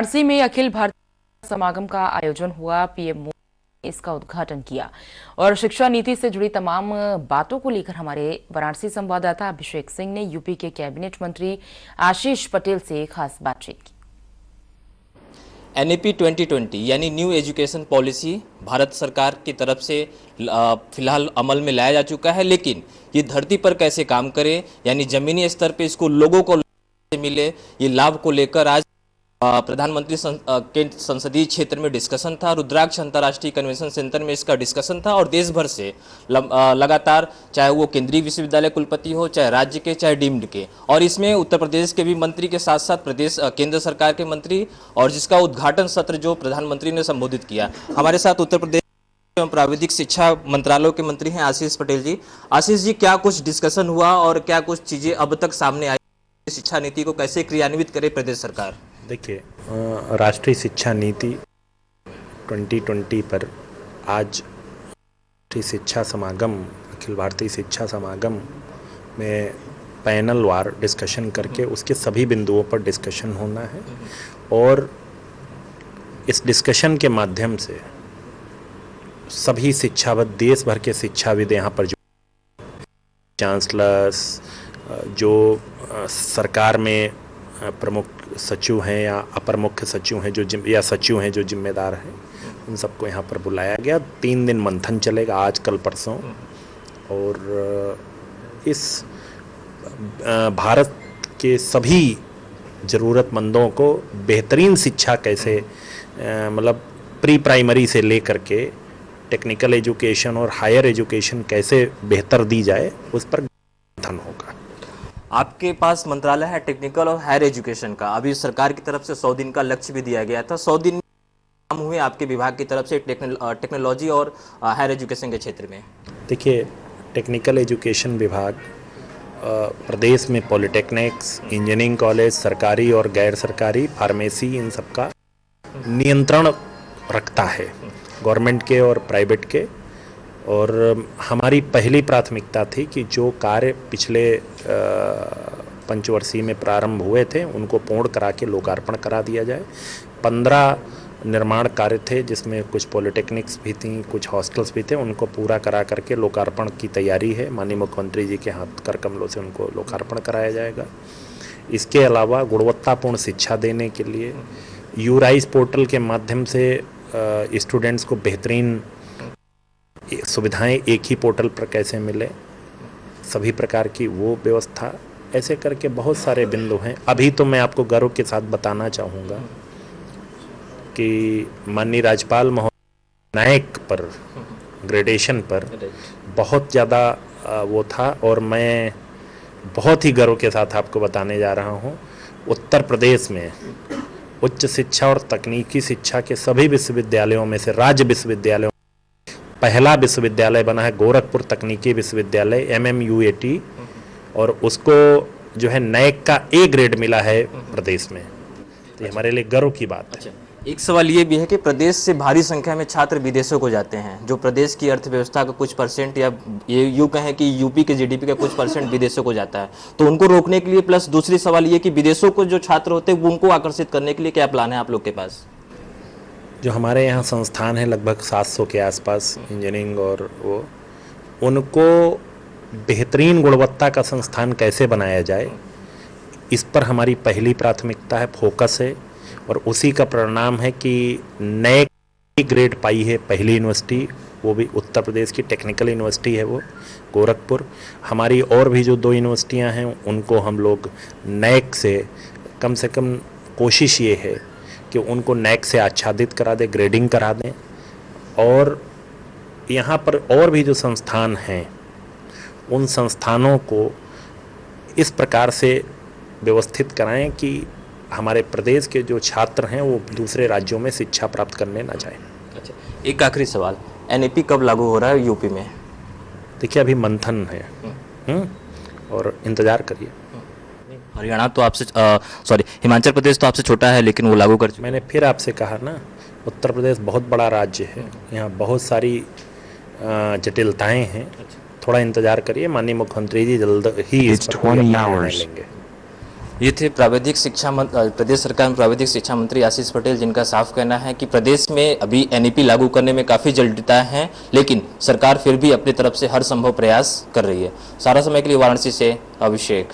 वाराणसी में अखिल भारतीय समागम का आयोजन हुआ। पीएम मोदी ने इसका उद्घाटन किया और शिक्षा नीति से जुड़ी तमाम बातों को लेकर हमारे वाराणसी संवाददाता अभिषेक सिंह ने यूपी के कैबिनेट मंत्री आशीष पटेल से खास बातचीत की। एनईपी 2020 यानी न्यू एजुकेशन पॉलिसी भारत सरकार की तरफ से फिलहाल अमल में लाया जा चुका है, लेकिन ये धरती पर कैसे काम करे, यानी जमीनी स्तर पे इसको लोगों को मिले, ये लाभ को लेकर आज प्रधानमंत्री के संसदीय क्षेत्र में डिस्कशन था। रुद्राक्ष अंतर्राष्ट्रीय कन्वेंशन सेंटर में इसका डिस्कशन था और देश भर से लगातार, चाहे वो केंद्रीय विश्वविद्यालय कुलपति हो, चाहे राज्य के, चाहे डीम्ड के, और इसमें उत्तर प्रदेश के भी मंत्री के साथ साथ प्रदेश केंद्र सरकार के मंत्री, और जिसका उद्घाटन सत्र जो प्रधानमंत्री ने संबोधित किया। हमारे साथ उत्तर प्रदेश एवं प्राविधिक शिक्षा मंत्रालय के मंत्री हैं आशीष पटेल जी। आशीष जी, क्या कुछ डिस्कशन हुआ और क्या कुछ चीजें अब तक सामने आई? शिक्षा नीति को कैसे क्रियान्वित करे प्रदेश सरकार? देखिए, राष्ट्रीय शिक्षा नीति 2020 पर आज शिक्षा समागम, अखिल भारतीय शिक्षा समागम में पैनल वार डिस्कशन करके उसके सभी बिंदुओं पर डिस्कशन होना है और इस डिस्कशन के माध्यम से सभी शिक्षाविद, देश भर के शिक्षाविद यहाँ पर, जो चांसलर्स, जो सरकार में प्रमुख सचिव हैं या अपर मुख्य सचिव हैं या सचिव हैं जो जिम्मेदार हैं, उन सबको यहाँ पर बुलाया गया। 3 दिन मंथन चलेगा, आज कल परसों, और इस भारत के सभी ज़रूरतमंदों को बेहतरीन शिक्षा कैसे, मतलब प्री प्राइमरी से लेकर के टेक्निकल एजुकेशन और हायर एजुकेशन कैसे बेहतर दी जाए, उस पर मंथन होगा। आपके पास मंत्रालय है टेक्निकल और हायर एजुकेशन का। अभी सरकार की तरफ से 100 दिन का लक्ष्य भी दिया गया था। 100 दिन काम हुए आपके विभाग की तरफ से टेक्नोलॉजी और हायर एजुकेशन के क्षेत्र में? देखिए, टेक्निकल एजुकेशन विभाग प्रदेश में पॉलिटेक्निक्स, इंजीनियरिंग कॉलेज, सरकारी और गैर सरकारी, फार्मेसी, इन सब का नियंत्रण रखता है, गवर्नमेंट के और प्राइवेट के। और हमारी पहली प्राथमिकता थी कि जो कार्य पिछले पंचवर्षीय में प्रारंभ हुए थे उनको पूर्ण करा के लोकार्पण करा दिया जाए। 15 निर्माण कार्य थे, जिसमें कुछ पॉलिटेक्निक्स भी थी, कुछ हॉस्टल्स भी थे, उनको पूरा करा करके लोकार्पण की तैयारी है। माननीय मुख्यमंत्री जी के हाथ कर कमलों से उनको लोकार्पण कराया जाएगा। इसके अलावा गुणवत्तापूर्ण शिक्षा देने के लिए यूराइज पोर्टल के माध्यम से स्टूडेंट्स को बेहतरीन सुविधाएं एक ही पोर्टल पर कैसे मिले, सभी प्रकार की वो व्यवस्था, ऐसे करके बहुत सारे बिंदु हैं। अभी तो मैं आपको गर्व के साथ बताना चाहूँगा कि माननीय राज्यपाल महोदय नायक पर ग्रेडेशन पर बहुत ज़्यादा वो था, और मैं बहुत ही गर्व के साथ आपको बताने जा रहा हूँ, उत्तर प्रदेश में उच्च शिक्षा और तकनीकी शिक्षा के सभी विश्वविद्यालयों में से राज्य विश्वविद्यालयों पहला विश्वविद्यालय बना है गोरखपुर तकनीकी विश्वविद्यालय MMUAT, और उसको जो है नैक का A ग्रेड मिला है प्रदेश में। तो ये हमारे लिए गर्व की बात है। एक सवाल ये भी है कि प्रदेश से भारी संख्या में छात्र विदेशों को जाते हैं, जो प्रदेश की अर्थव्यवस्था का कुछ परसेंट, या ये यूँ कहें कि यूपी के GDP का कुछ परसेंट विदेशों को जाता है, तो उनको रोकने के लिए, प्लस दूसरी सवाल ये कि विदेशों को जो छात्र होते हैं उनको आकर्षित करने के लिए क्या प्लान है आप लोग के पास? जो हमारे यहाँ संस्थान है लगभग 700 के आसपास इंजीनियरिंग, और वो उनको बेहतरीन गुणवत्ता का संस्थान कैसे बनाया जाए, इस पर हमारी पहली प्राथमिकता है, फोकस है। और उसी का परिणाम है कि नए ग्रेड पाई है पहली यूनिवर्सिटी, वो भी उत्तर प्रदेश की टेक्निकल यूनिवर्सिटी है, वो गोरखपुर। हमारी और भी जो 2 यूनिवर्सिटियाँ हैं उनको हम लोग नैक से कम कोशिश ये है कि उनको नैक से आच्छादित करा दें, ग्रेडिंग करा दें। और यहाँ पर और भी जो संस्थान हैं उन संस्थानों को इस प्रकार से व्यवस्थित कराएं कि हमारे प्रदेश के जो छात्र हैं वो दूसरे राज्यों में शिक्षा प्राप्त करने ना जाएं। अच्छा, एक आखिरी सवाल, NEP कब लागू हो रहा है यूपी में? देखिए, अभी मंथन है और इंतज़ार करिए। हरियाणा तो आपसे हिमाचल प्रदेश तो आपसे छोटा है, लेकिन वो लागू कर चुके। मैंने फिर आपसे कहा ना, उत्तर प्रदेश बहुत बड़ा राज्य है, यहाँ बहुत सारी जटिलताएं हैं। थोड़ा इंतजार करिए, माननीय मुख्यमंत्री जी जल्द ही इस पर लेंगे। ये थे प्रदेश सरकार में प्राविधिक शिक्षा मंत्री आशीष पटेल, जिनका साफ कहना है कि प्रदेश में अभी एनईपी लागू करने में काफ़ी जटिलताएं हैं, लेकिन सरकार फिर भी अपनी तरफ से हर संभव प्रयास कर रही है। सारा समय के लिए वाराणसी से अभिषेक।